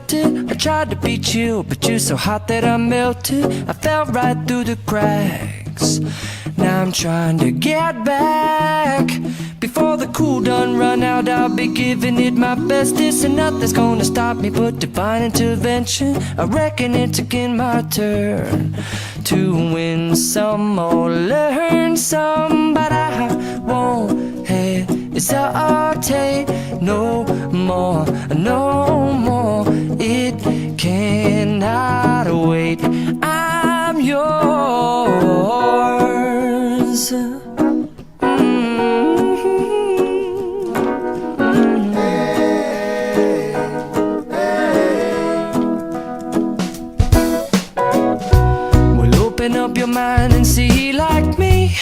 tilted. I tried to be chill, but you're so hot that I melted. I fell right through the cracks. Now I'm trying to get back. Before the cool done run out, I'll be giving it my best. This and nothing's gonna stop me but divine intervention. I reckon it's again my turn to win some or learn some, but I won't hesitate no more, no more. It cannot wait. I'm yours. Open up your mind and see like me.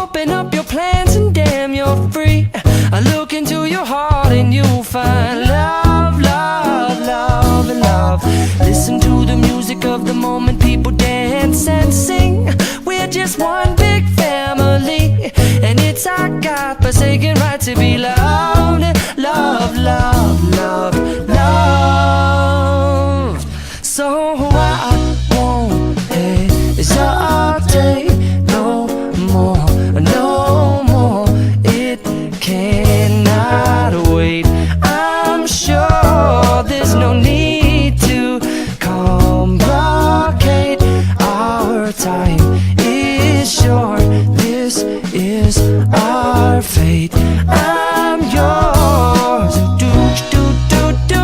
Open up your plans and damn, you're free. I look into your heart and you'll find love, love, love, and love. Listen to the music of the moment, people dance and sing. We're just one big family, and it's our God-forsaken right to be loved. Love, love, love, love. So I won't hesitate no more, no more. It cannot wait. I'm sure there's no need to complicate. Our time is short. This is our fate. I'm yours. Do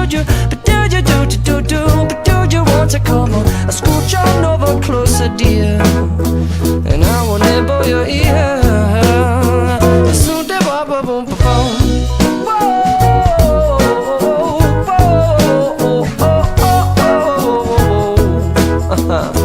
you, but do you, but do you want to come on? I scooch on over closer, dear, and I will nibble your ear. Soon they boom, boom, boom, boom. Whoa, whoa, whoa, whoa, whoa, whoa.